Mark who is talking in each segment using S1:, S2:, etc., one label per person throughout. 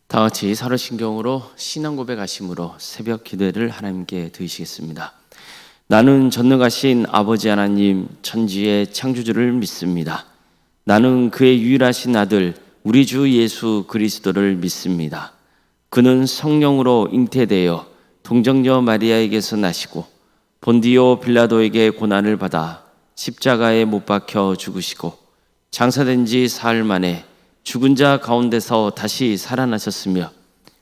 S1: 다 같이 사도신경으로 신앙 고백하심으로 새벽 기도를 하나님께 드리시겠습니다. 나는 전능하신 아버지 하나님 천지의 창조주를 믿습니다. 나는 그의 유일하신 아들 우리 주 예수 그리스도를 믿습니다. 그는 성령으로 잉태되어 동정녀 마리아에게서 나시고 본디오 빌라도에게 고난을 받아 십자가에 못 박혀 죽으시고 장사된 지 사흘 만에 죽은 자 가운데서 다시 살아나셨으며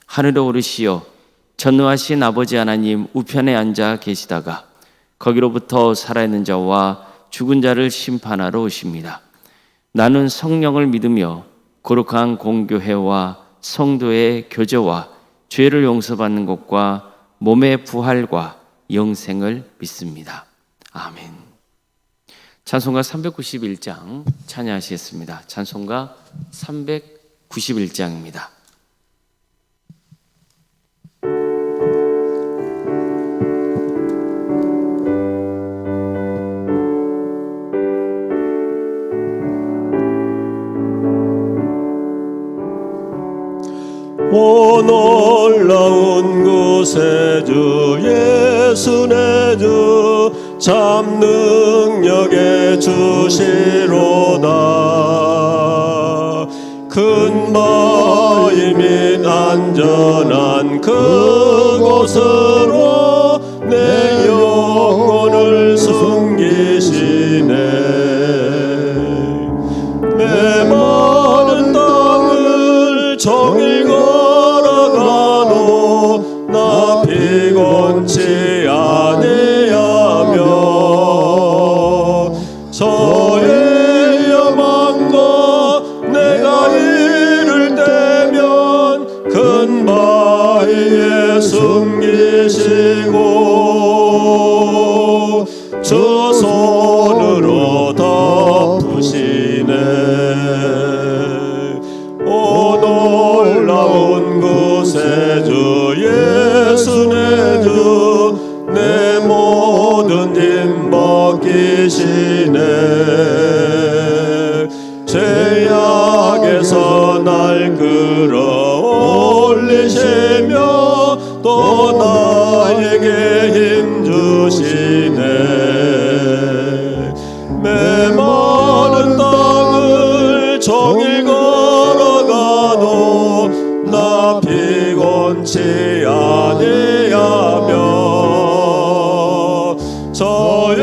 S1: 하늘에 오르시어 전능하신 아버지 하나님 우편에 앉아 계시다가 거기로부터 살아있는 자와 죽은 자를 심판하러 오십니다. 나는 성령을 믿으며 거룩한 공교회와 성도의 교제와 죄를 용서받는 것과 몸의 부활과 영생을 믿습니다. 아멘. 찬송가 391장 찬양하시겠습니다. 찬송가 391장입니다.
S2: 오 놀라운 구세주 예수 내 주 참 능력의 주시로다. 큰 바위 및 안전한 그곳으로 내 영혼을 숨기시네. 메마른 땅을 종일 걸어가도 나 피곤치 아니하며 저의 여망과 내가 이를 때면 큰 바위에 숨기시고 주 손으로 덮으시네. 오 놀라운 구세주 예수 내 주 내 모든 짐 벗기시네. 죄악에서 날 끌어올리시며 또 나에게 힘 주시네. 메마른 땅을 종일 걸어가도 나 피곤치 아니하며 저의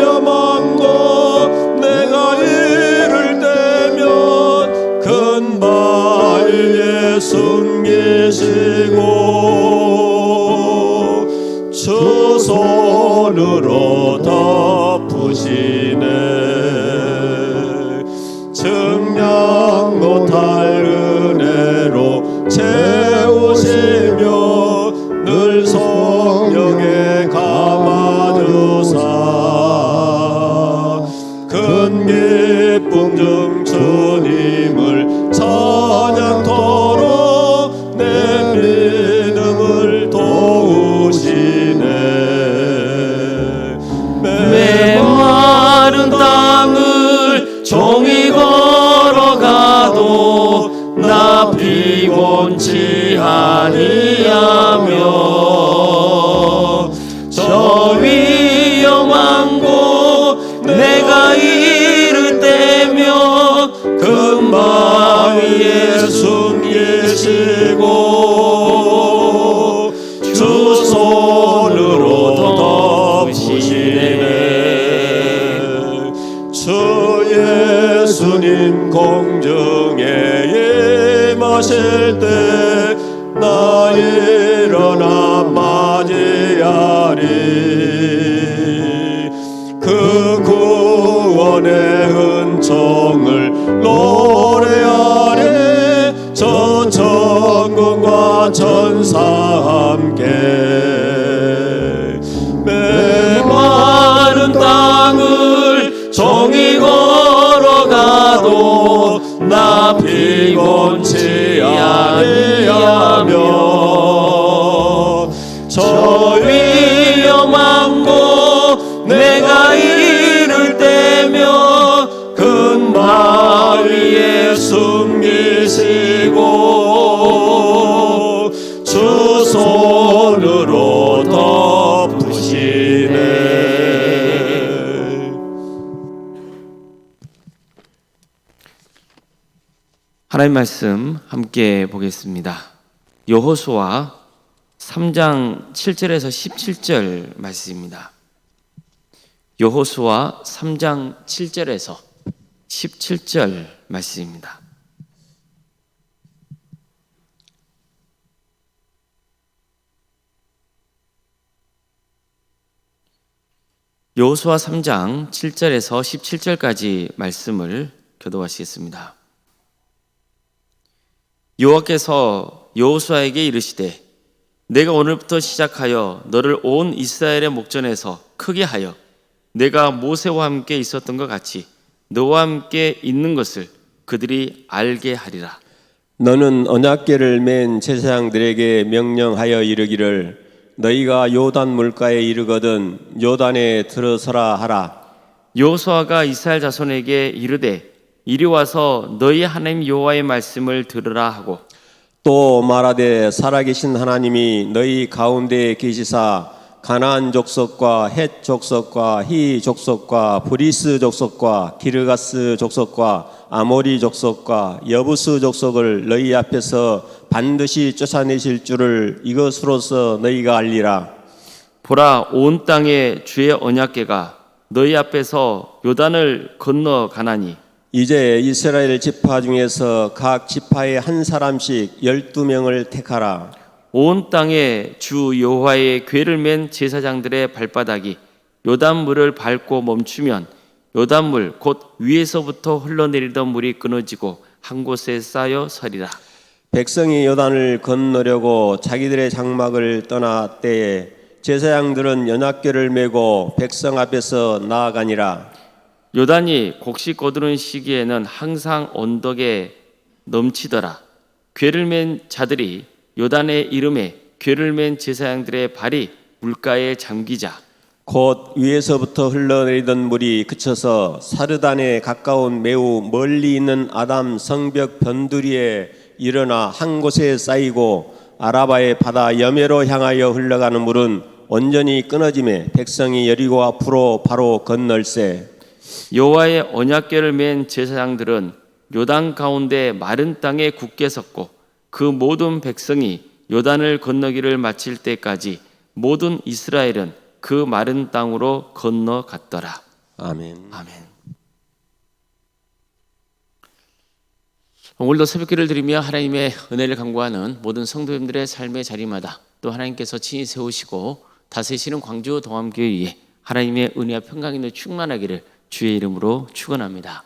S2: 여망과 내가 이를 때면 큰 바위에 숨기시고 주 손으로 덮으시네. 증량 못할 은혜로 채우시며 늘 성령에 감아주사 큰 기쁨 중 주님을 찬양토록 내 믿음을 도우시네.
S1: 메마른 땅을 종이 걸어가도 나 피곤치 아니하며 저 위험한 곳 내가 이를 때며 큰 바위에 숨기시고 주 손으로 덮으시네.
S2: 주 예수님 공중에 임하실 때 나 일어나 맞이하리. 그 구원의 은총을 노래하리. 저 천군과 천사 함께 메마른 땅을 종이 걸어가도 나 피곤치 아니하며 저 위험한 곳 내가 이를 때며 큰 바위에 숨기시고
S1: 하나님 말씀 함께 보겠습니다. 여호수아 3장 7절에서 17절 말씀입니다. 여호수아 3장 7절에서 17절 말씀입니다. 여호수아 3장 7절에서 17절까지 말씀을 교도하시겠습니다. 여호와께서 여호수아에게 이르시되 내가 오늘부터 시작하여 너를 온 이스라엘의 목전에서 크게 하여 내가 모세와 함께 있었던 것 같이 너와 함께 있는 것을 그들이 알게 하리라.
S2: 너는 언약궤를 맨 제사장들에게 명령하여 이르기를 너희가 요단 물가에 이르거든 요단에 들어서라 하라.
S1: 여호수아가 이스라엘 자손에게 이르되 이리 와서 너희 하나님 여호와의 말씀을 들으라 하고
S2: 또 말하되 살아계신 하나님이 너희 가운데 계시사 가나안 족속과 헷 족속과 히 족속과 브리스 족속과 기르가스 족속과 아모리 족속과 여부스 족속을 너희 앞에서 반드시 쫓아내실 줄을 이것으로서 너희가 알리라.
S1: 보라 온 땅에 주의 언약궤가 너희 앞에서 요단을 건너 가나니
S2: 이제 이스라엘 지파 중에서 각 지파에 한 사람씩 12명을 택하라.
S1: 온 땅에 주 여호와의 궤를 맨 제사장들의 발바닥이 요단물을 밟고 멈추면 요단물 곧 위에서부터 흘러내리던 물이 끊어지고 한 곳에 쌓여 서리라.
S2: 백성이 요단을 건너려고 자기들의 장막을 떠나 때에 제사장들은 언약궤를 메고 백성 앞에서 나아가니라.
S1: 요단이 곡식 거두는 시기에는 항상 언덕에 넘치더라. 궤를 맨 자들이 요단의 이름에 궤를 맨 제사장들의 발이 물가에 잠기자
S2: 곧 위에서부터 흘러내리던 물이 그쳐서 사르단에 가까운 매우 멀리 있는 아담 성벽 변두리에 일어나 한 곳에 쌓이고 아라바의 바다 여매로 향하여 흘러가는 물은 온전히 끊어짐에 백성이 여리고 앞으로 바로 건널세.
S1: 여호와의 언약궤를 맨 제사장들은 요단 가운데 마른 땅에 굳게 섰고 그 모든 백성이 요단을 건너기를 마칠 때까지 모든 이스라엘은 그 마른 땅으로 건너갔더라.
S2: 아멘.
S1: 아멘. 오늘도 새벽기를 드리며 하나님의 은혜를 간구하는 모든 성도님들의 삶의 자리마다 또 하나님께서 친히 세우시고 다스리시는 광주 동암교회 위에 하나님의 은혜와 평강이 충만하기를 주의 이름으로 축원합니다.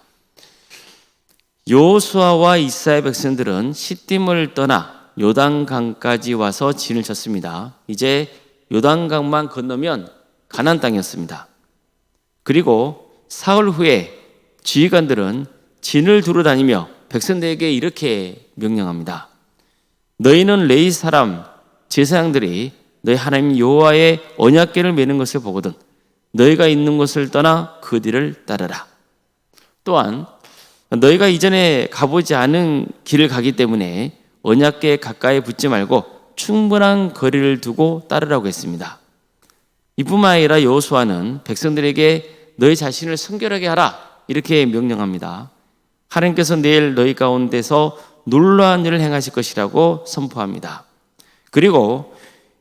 S1: 여호수아와 이스라엘 백성들은 시딤을 떠나 요단강까지 와서 진을 쳤습니다. 이제 요단강만 건너면 가나안 땅이었습니다. 그리고 사흘 후에 지휘관들은 진을 두루 다니며 백성들에게 이렇게 명령합니다. 너희는 레위 사람 제사장들이 너희 하나님 여호와의 언약궤를 메는 것을 보거든 너희가 있는 곳을 떠나 그 뒤를 따르라. 또한 너희가 이전에 가보지 않은 길을 가기 때문에 언약궤에 가까이 붙지 말고 충분한 거리를 두고 따르라고 했습니다. 이뿐만 아니라 여호수아는 백성들에게 너희 자신을 성결하게 하라 이렇게 명령합니다. 하나님께서 내일 너희 가운데서 놀라운 일을 행하실 것이라고 선포합니다. 그리고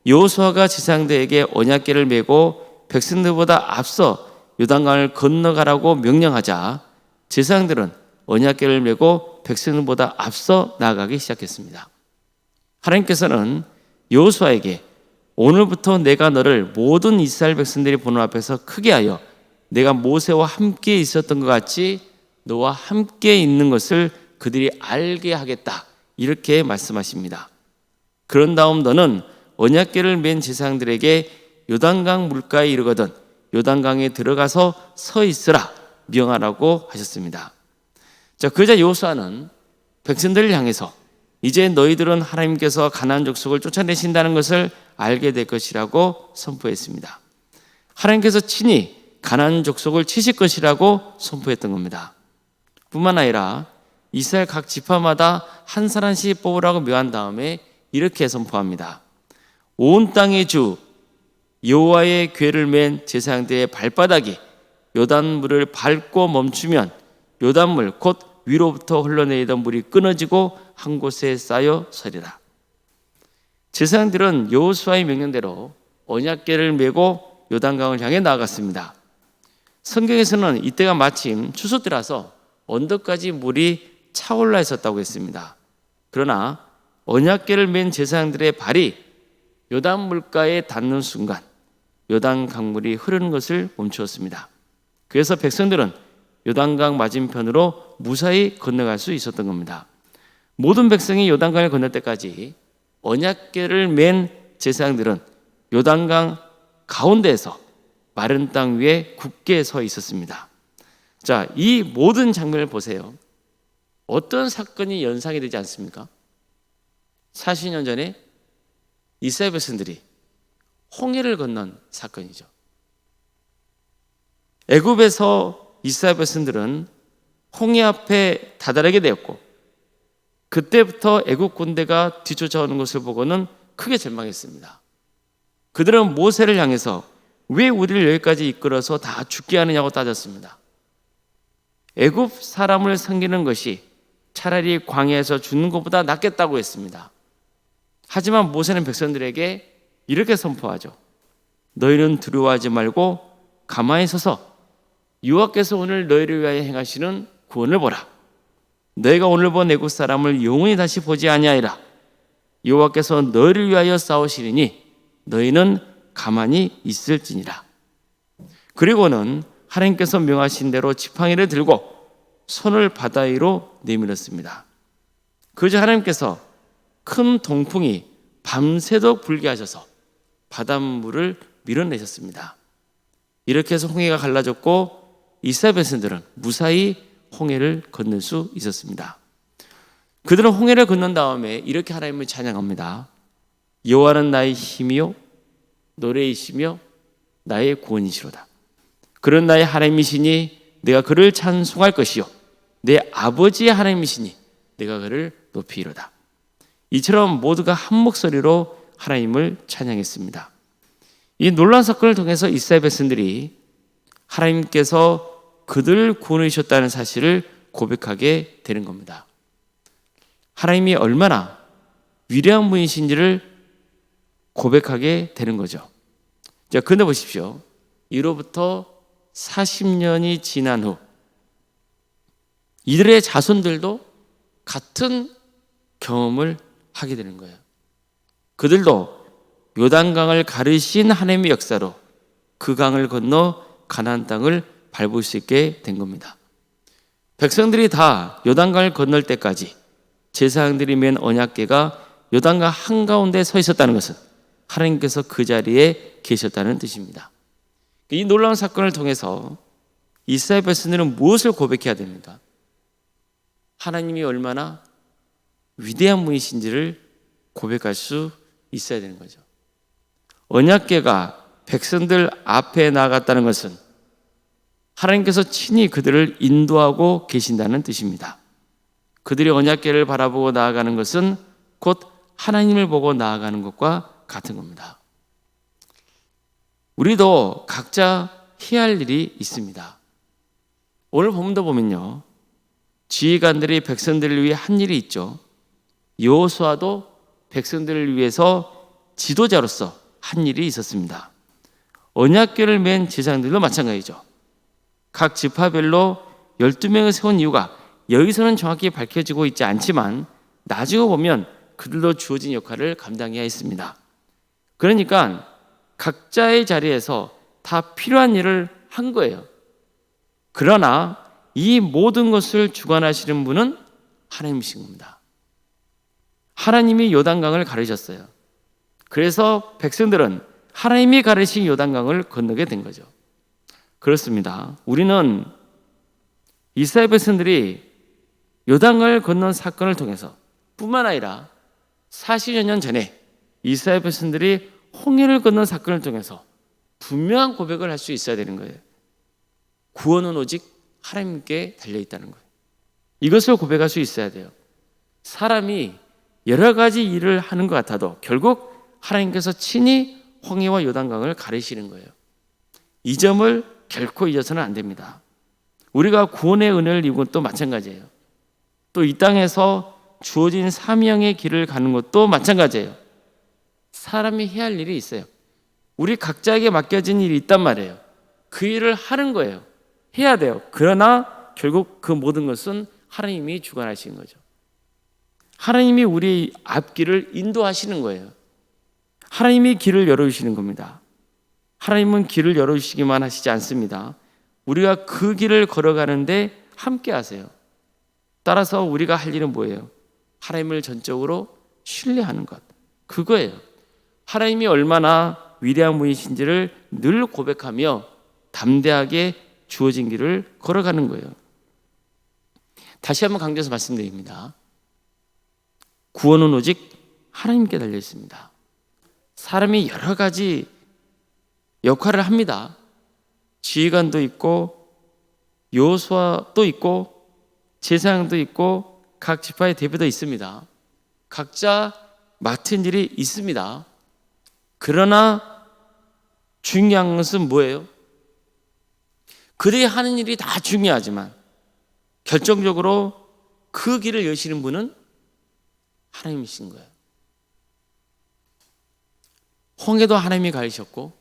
S1: 여호수아가 제사장들에게 언약궤를 메고 백성들보다 앞서 요단강을 건너가라고 명령하자 제사장들은 언약궤를 메고 백성들보다 앞서 나아가기 시작했습니다. 하나님께서는 여호수아에게 오늘부터 내가 너를 모든 이스라엘 백성들이 보는 앞에서 크게 하여 내가 모세와 함께 있었던 것 같이 너와 함께 있는 것을 그들이 알게 하겠다 이렇게 말씀하십니다. 그런 다음 너는 언약궤를 맨 제사장들에게 요단강 물가에 이르거든 요단강에 들어가서 서 있으라 명하라고 하셨습니다. 자, 그러자 여호수아는 백성들을 향해서 이제 너희들은 하나님께서 가나안 족속을 쫓아내신다는 것을 알게 될 것이라고 선포했습니다. 하나님께서 친히 가나안 족속을 치실 것이라고 선포했던 겁니다. 뿐만 아니라 이스라엘 각 지파마다 한 사람씩 뽑으라고 명한 다음에 이렇게 선포합니다. 온 땅의 주 여호와의 궤를 맨 제사장들의 발바닥이 요단물을 밟고 멈추면 요단물 곧 위로부터 흘러내리던 물이 끊어지고 한 곳에 쌓여 서리라. 제사장들은 여호수아의 명령대로 언약궤를 메고 요단강을 향해 나아갔습니다. 성경에서는 이때가 마침 추수 때라서 언덕까지 물이 차올라 있었다고 했습니다. 그러나 언약궤를 맨 제사장들의 발이 요단 물가에 닿는 순간 요단 강물이 흐르는 것을 멈추었습니다. 그래서 백성들은 요단강 맞은편으로 무사히 건너갈 수 있었던 겁니다. 모든 백성이 요단강을 건널 때까지 언약궤를 맨 제사장들은 요단강 가운데에서 마른 땅 위에 굳게 서 있었습니다. 자, 이 모든 장면을 보세요. 어떤 사건이 연상이 되지 않습니까? 40년 전에 이스라엘 백성들이 홍해를 건넌 사건이죠. 애굽에서 이스라엘 백성들은 홍해 앞에 다다르게 되었고, 그때부터 애굽 군대가 뒤쫓아오는 것을 보고는 크게 절망했습니다. 그들은 모세를 향해서 왜 우리를 여기까지 이끌어서 다 죽게 하느냐고 따졌습니다. 애굽 사람을 섬기는 것이 차라리 광야에서 죽는 것보다 낫겠다고 했습니다. 하지만 모세는 백성들에게 이렇게 선포하죠. 너희는 두려워하지 말고 가만히 서서 여호와께서 오늘 너희를 위하여 행하시는 구원을 보라. 너희가 오늘 본 애굽 사람을 영원히 다시 보지 아니하리라. 여호와께서 너희를 위하여 싸우시리니 너희는 가만히 있을지니라. 그리고는 하나님께서 명하신 대로 지팡이를 들고 손을 바다 위로 내밀었습니다. 그저 하나님께서 큰 동풍이 밤새도록 불게 하셔서 바닷물을 밀어내셨습니다. 이렇게 해서 홍해가 갈라졌고 이스라엘 백성들은 무사히 홍해를 건널 수 있었습니다. 그들은 홍해를 건넌 다음에 이렇게 하나님을 찬양합니다. 여호와는 나의 힘이요 노래이시며 나의 구원이시로다. 그런 나의 하나님이시니 내가 그를 찬송할 것이요 내 아버지의 하나님이시니 내가 그를 높이리로다. 이처럼 모두가 한 목소리로 하나님을 찬양했습니다. 이 놀라운 사건을 통해서 이스라엘 백성들이 하나님께서 그들을 구원해 주셨다는 사실을 고백하게 되는 겁니다. 하나님이 얼마나 위대한 분이신지를 고백하게 되는 거죠. 자, 근데 보십시오. 이로부터 40년이 지난 후 이들의 자손들도 같은 경험을 하게 되는 거예요. 그들도 요단강을 가르신 하나님의 역사로 그 강을 건너 가나안 땅을 밟을 수 있게 된 겁니다. 백성들이 다 요단강을 건널 때까지 제사장들이 맨 언약궤가 요단강 한가운데 서 있었다는 것은 하나님께서 그 자리에 계셨다는 뜻입니다. 이 놀라운 사건을 통해서 이스라엘 백성들은 무엇을 고백해야 됩니까? 하나님이 얼마나 위대한 분이신지를 고백할 수 있어야 되는 거죠. 언약궤가 백성들 앞에 나아갔다는 것은 하나님께서 친히 그들을 인도하고 계신다는 뜻입니다. 그들이 언약궤를 바라보고 나아가는 것은 곧 하나님을 보고 나아가는 것과 같은 겁니다. 우리도 각자 해야 할 일이 있습니다. 오늘 본문도 보면요, 지휘관들이 백성들을 위해 한 일이 있죠. 여호수아도 백성들을 위해서 지도자로서 한 일이 있었습니다. 언약궤를 맨 제사장들도 마찬가지죠. 각 지파별로 12명을 세운 이유가 여기서는 정확히 밝혀지고 있지 않지만 나중에 보면 그들도 주어진 역할을 감당해야 했습니다. 그러니까 각자의 자리에서 다 필요한 일을 한 거예요. 그러나 이 모든 것을 주관하시는 분은 하나님이신 겁니다. 하나님이 요단강을 가르셨어요. 그래서 백성들은 하나님이 가르신 요단강을 건너게 된 거죠. 그렇습니다. 우리는 이스라엘 백성들이 요단강을 건넌 사건을 통해서 뿐만 아니라 40여 년 전에 이스라엘 백성들이 홍해를 건넌 사건을 통해서 분명한 고백을 할 수 있어야 되는 거예요. 구원은 오직 하나님께 달려있다는 거예요. 이것을 고백할 수 있어야 돼요. 사람이 여러 가지 일을 하는 것 같아도 결국 하나님께서 친히 홍해와 요단강을 가르시는 거예요. 이 점을 결코 잊어서는 안 됩니다. 우리가 구원의 은혜를 입은 것도 마찬가지예요. 또 이 땅에서 주어진 사명의 길을 가는 것도 마찬가지예요. 사람이 해야 할 일이 있어요. 우리 각자에게 맡겨진 일이 있단 말이에요. 그 일을 하는 거예요. 해야 돼요. 그러나 결국 그 모든 것은 하나님이 주관하시는 거죠. 하나님이 우리 앞길을 인도하시는 거예요. 하나님이 길을 열어주시는 겁니다. 하나님은 길을 열어주시기만 하시지 않습니다. 우리가 그 길을 걸어가는데 함께 하세요. 따라서 우리가 할 일은 뭐예요? 하나님을 전적으로 신뢰하는 것. 그거예요. 하나님이 얼마나 위대한 분이신지를 늘 고백하며 담대하게 주어진 길을 걸어가는 거예요. 다시 한번 강조해서 말씀드립니다. 구원은 오직 하나님께 달려 있습니다. 사람이 여러 가지 역할을 합니다. 지휘관도 있고 여호수아도 있고 제사장도 있고 각 지파의 대표도 있습니다. 각자 맡은 일이 있습니다. 그러나 중요한 것은 뭐예요? 그들이 하는 일이 다 중요하지만 결정적으로 그 길을 여시는 분은 하나님이신 거예요. 홍해도 하나님이 가르셨고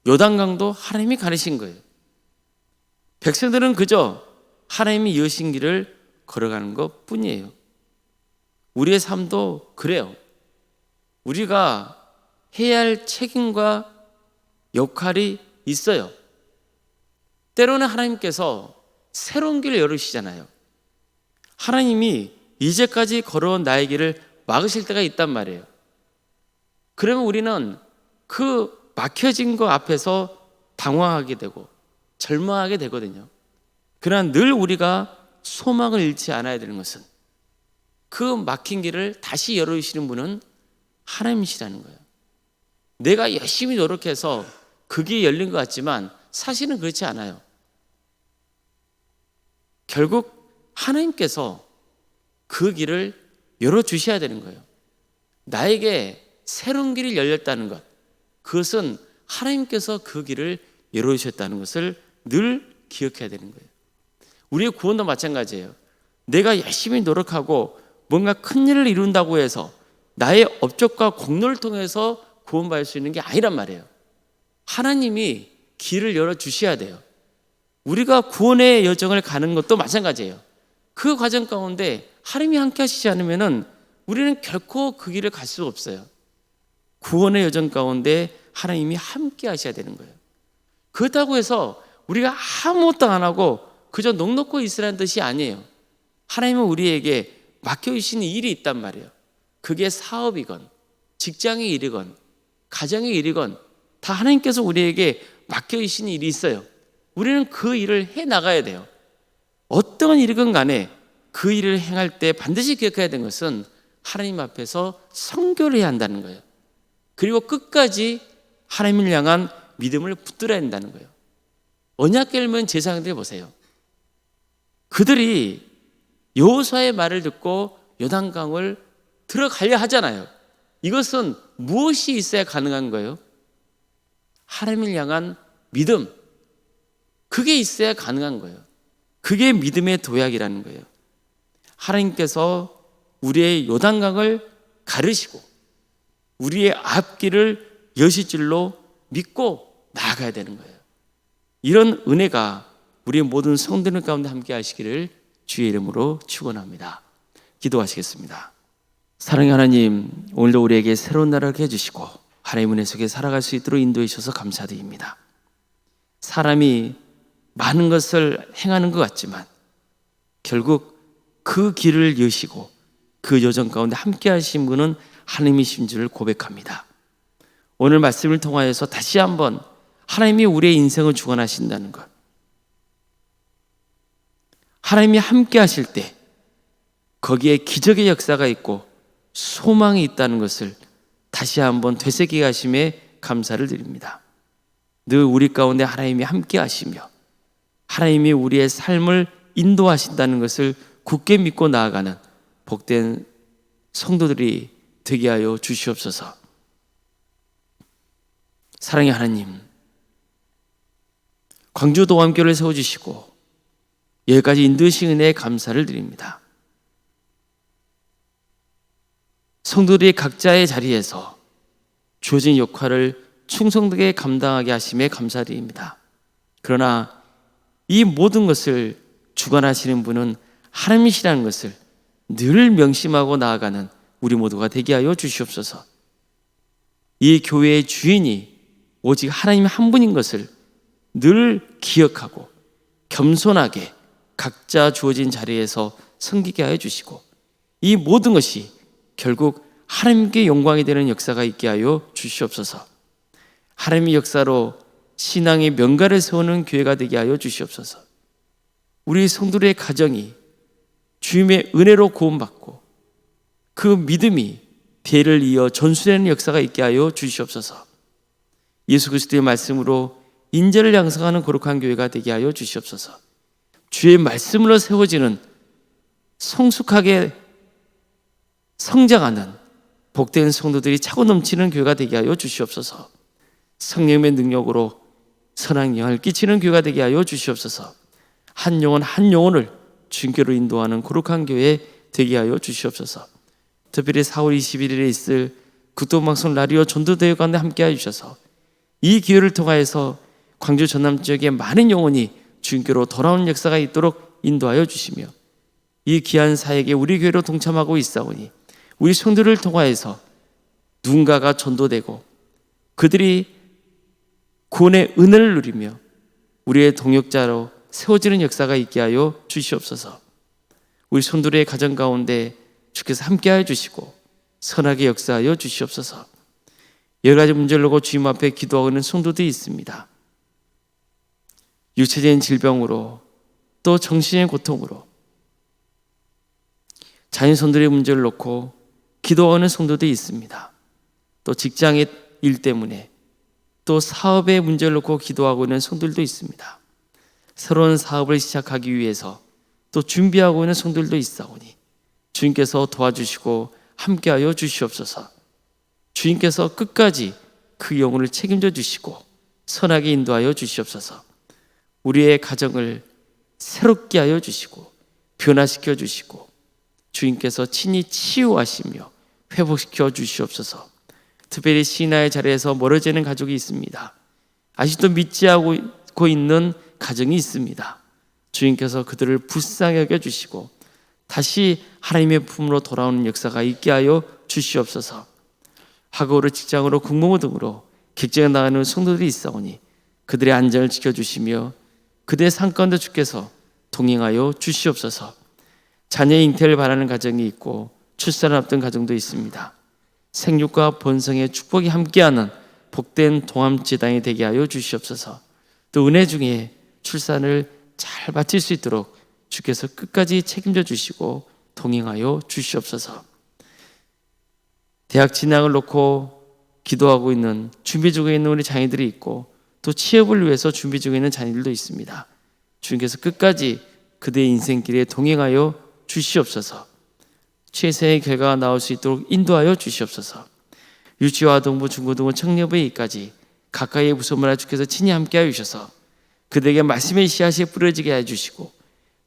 S1: 요단강도 하나님이 가르신 거예요. 백성들은 그저 하나님이 여신 길을 걸어가는 것 뿐이에요. 우리의 삶도 그래요. 우리가 해야 할 책임과 역할이 있어요. 때로는 하나님께서 새로운 길을 열으시잖아요. 하나님이 이제까지 걸어온 나의 길을 막으실 때가 있단 말이에요. 그러면 우리는 그 막혀진 것 앞에서 당황하게 되고 절망하게 되거든요. 그러나 늘 우리가 소망을 잃지 않아야 되는 것은 그 막힌 길을 다시 열어주시는 분은 하나님이시라는 거예요. 내가 열심히 노력해서 그 길이 열린 것 같지만 사실은 그렇지 않아요. 결국 하나님께서 그 길을 열어주셔야 되는 거예요. 나에게 새로운 길이 열렸다는 것, 그것은 하나님께서 그 길을 열어주셨다는 것을 늘 기억해야 되는 거예요. 우리의 구원도 마찬가지예요. 내가 열심히 노력하고 뭔가 큰 일을 이룬다고 해서 나의 업적과 공로를 통해서 구원받을 수 있는 게 아니란 말이에요. 하나님이 길을 열어주셔야 돼요. 우리가 구원의 여정을 가는 것도 마찬가지예요. 그 과정 가운데 하나님이 함께 하시지 않으면 우리는 결코 그 길을 갈 수 없어요. 구원의 여정 가운데 하나님이 함께 하셔야 되는 거예요. 그렇다고 해서 우리가 아무것도 안 하고 그저 넋놓고 있으라는 뜻이 아니에요. 하나님은 우리에게 맡겨주시는 일이 있단 말이에요. 그게 사업이건 직장의 일이건 가정의 일이건 다 하나님께서 우리에게 맡겨주시는 일이 있어요. 우리는 그 일을 해나가야 돼요. 어떤 일이건 간에 그 일을 행할 때 반드시 기억해야 되는 것은 하나님 앞에서 선교를 해야 한다는 거예요. 그리고 끝까지 하나님을 향한 믿음을 붙들어야 한다는 거예요. 언약궤를 읽는 제사장들 보세요. 그들이 여호수아의 말을 듣고 요단강을 들어가려 하잖아요. 이것은 무엇이 있어야 가능한 거예요? 하나님을 향한 믿음, 그게 있어야 가능한 거예요. 그게 믿음의 도약이라는 거예요. 하나님께서 우리의 요단강을 가르시고 우리의 앞길을 여실 줄로 믿고 나아가야 되는 거예요. 이런 은혜가 우리 모든 성도들 가운데 함께 하시기를 주의 이름으로 축원합니다. 기도하시겠습니다. 사랑의 하나님, 오늘도 우리에게 새로운 날을 해주시고 하나님의 은혜 속에 살아갈 수 있도록 인도해 주셔서 감사드립니다. 사람이 많은 것을 행하는 것 같지만 결국 그 길을 여시고 그 여정 가운데 함께 하신 분은 하나님이신 줄을 고백합니다. 오늘 말씀을 통하여서 다시 한번 하나님이 우리의 인생을 주관하신다는 것, 하나님이 함께 하실 때 거기에 기적의 역사가 있고 소망이 있다는 것을 다시 한번 되새기게 하심에 감사를 드립니다. 늘 우리 가운데 하나님이 함께 하시며 하나님이 우리의 삶을 인도하신다는 것을 굳게 믿고 나아가는 복된 성도들이 되게 하여 주시옵소서. 사랑의 하나님, 광주도감교를 세워주시고 여기까지 인도하신 은혜에 감사를 드립니다. 성도들이 각자의 자리에서 주어진 역할을 충성되게 감당하게 하심에 감사드립니다. 그러나 이 모든 것을 주관하시는 분은 하나님이시라는 것을 늘 명심하고 나아가는 우리 모두가 되게 하여 주시옵소서. 이 교회의 주인이 오직 하나님 한 분인 것을 늘 기억하고 겸손하게 각자 주어진 자리에서 섬기게 하여 주시고, 이 모든 것이 결국 하나님께 영광이 되는 역사가 있게 하여 주시옵소서. 하나님의 역사로 신앙의 명가를 세우는 교회가 되게 하여 주시옵소서. 우리 성도들의 가정이 주님의 은혜로 구원받고 그 믿음이 대를 이어 전수되는 역사가 있게 하여 주시옵소서. 예수 그리스도의 말씀으로 인재를 양성하는 거룩한 교회가 되게 하여 주시옵소서. 주의 말씀으로 세워지는 성숙하게 성장하는 복된 성도들이 차고 넘치는 교회가 되게 하여 주시옵소서. 성령의 능력으로 선한 영향을 끼치는 교회가 되게 하여 주시옵소서. 한 영혼 한 영혼을 주님께로 인도하는 거룩한 교회 되게 하여 주시옵소서. 특별히 4월 21일에 있을 국도방송 라디오 전도대회 가운데 함께 해주셔서 이 기회를 통하여서 광주 전남 지역의 많은 영혼이 주님께로 돌아오는 역사가 있도록 인도하여 주시며, 이 귀한 사역에 우리 교회로 동참하고 있사오니 우리 성도를 통하여서 누군가가 전도되고 그들이 구원의 은혜를 누리며 우리의 동역자로 세워지는 역사가 있게 하여 주시옵소서. 우리 성도의 가정 가운데 주께서 함께하여 주시고 선하게 역사하여 주시옵소서. 여러 가지 문제를 놓고 주님 앞에 기도하고 있는 성도들이 있습니다. 육체적인 질병으로, 또 정신의 고통으로, 자녀손들의 문제를 놓고 기도하는 성도들이 있습니다. 또 직장의 일 때문에, 또 사업의 문제를 놓고 기도하고 있는 성도들도 있습니다. 새로운 사업을 시작하기 위해서 또 준비하고 있는 성도들도 있사오니 주님께서 도와주시고 함께하여 주시옵소서. 주님께서 끝까지 그 영혼을 책임져 주시고 선하게 인도하여 주시옵소서. 우리의 가정을 새롭게 하여 주시고 변화시켜 주시고 주님께서 친히 치유하시며 회복시켜 주시옵소서. 특별히 신앙의 자리에서 멀어지는 가족이 있습니다. 아직도 믿지 않고 있는 가정이 있습니다. 주님께서 그들을 불쌍히 여겨주시고 다시 하나님의 품으로 돌아오는 역사가 있게 하여 주시옵소서. 학업으로, 직장으로, 공무원 등으로 객쟁에 나가는 성도들이 있사오니 그들의 안전을 지켜주시며 그들의 삶 가운데 주께서 동행하여 주시옵소서. 자녀의 잉태를 바라는 가정이 있고 출산을 앞둔 가정도 있습니다. 생육과 번성의 축복이 함께하는 복된 동암제당이 되게 하여 주시옵소서. 또 은혜 중에 출산을 잘 마칠 수 있도록 주께서 끝까지 책임져 주시고 동행하여 주시옵소서. 대학 진학을 놓고 기도하고 있는, 준비 중에 있는 우리 자녀들이 있고 또 취업을 위해서 준비 중에 있는 자녀들도 있습니다. 주님께서 끝까지 그들의 인생길에 동행하여 주시옵소서. 최선의 결과가 나올 수 있도록 인도하여 주시옵소서. 유치와 동부, 중고등부, 청년부에까지 가까이의 무소문화 주께서 친히 함께하여 주셔서 그들에게 말씀의 씨앗이 뿌려지게 해주시고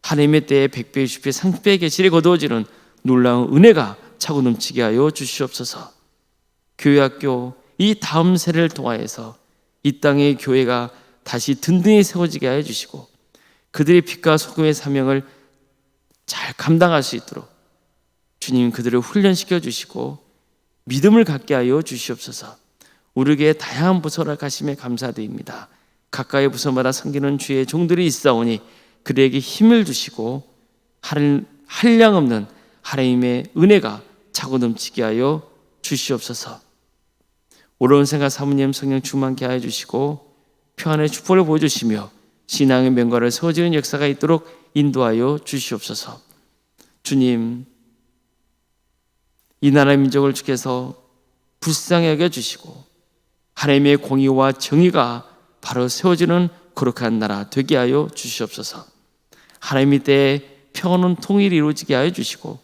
S1: 하나님의 때에 100배, 60배, 30배의 계시를 거두어지는 놀라운 은혜가 차고 넘치게 하여 주시옵소서. 교회학교 이 다음 세대를 통하여서 이 땅의 교회가 다시 든든히 세워지게 하여 주시고 그들의 빛과 소금의 사명을 잘 감당할 수 있도록 주님 그들을 훈련시켜 주시고 믿음을 갖게 하여 주시옵소서. 우리에게 다양한 부서를 가심에 감사드립니다. 각각의 부서마다 섬기는 주의 종들이 있사오니 그들에게 힘을 주시고 한량없는 하나님의 은혜가 차고 넘치게 하여 주시옵소서. 오로운 생각 사모님 성령 충만케 하여 주시고 평안의 축복을 보여주시며 신앙의 명과를 세워지는 역사가 있도록 인도하여 주시옵소서. 주님, 이 나라의 민족을 주께서 불쌍히 여겨주시고 하나님의 공의와 정의가 바로 세워지는 거룩한 나라 되게 하여 주시옵소서. 하나님의 때에 평안한 통일이 이루어지게 하여 주시고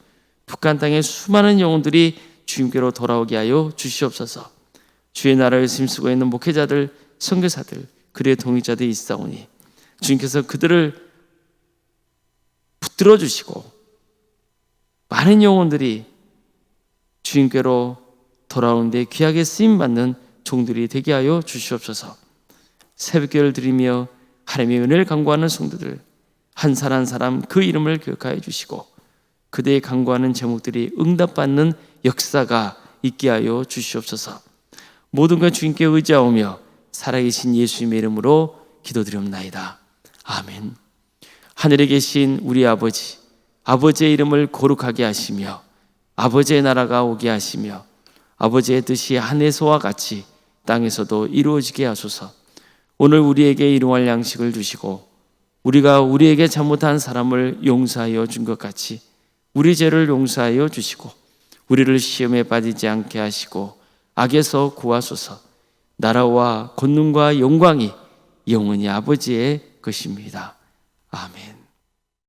S1: 북한 땅의 수많은 영혼들이 주님께로 돌아오게 하여 주시옵소서. 주의 나라를 힘쓰고 있는 목회자들, 선교사들, 그의 동역자들이 있사오니 주님께서 그들을 붙들어 주시고 많은 영혼들이 주님께로 돌아오는 데 귀하게 쓰임받는 종들이 되게 하여 주시옵소서. 새벽기도를 드리며 하나님의 은혜를 간구하는 성도들 한 사람 한 사람 그 이름을 기억하여 주시고 그대의 간구하는 제목들이 응답받는 역사가 있게 하여 주시옵소서. 모든 것 주님께 의지하오며 살아계신 예수님의 이름으로 기도드리옵나이다. 아멘. 하늘에 계신 우리 아버지, 아버지의 이름을 거룩하게 하시며 아버지의 나라가 오게 하시며 아버지의 뜻이 하늘에서와 같이 땅에서도 이루어지게 하소서. 오늘 우리에게 일용할 양식을 주시고 우리가 우리에게 잘못한 사람을 용서하여 준 것 같이 우리 죄를 용서하여 주시고 우리를 시험에 빠지지 않게 하시고 악에서 구하소서. 나라와 권능과 영광이 영원히 아버지의 것입니다. 아멘.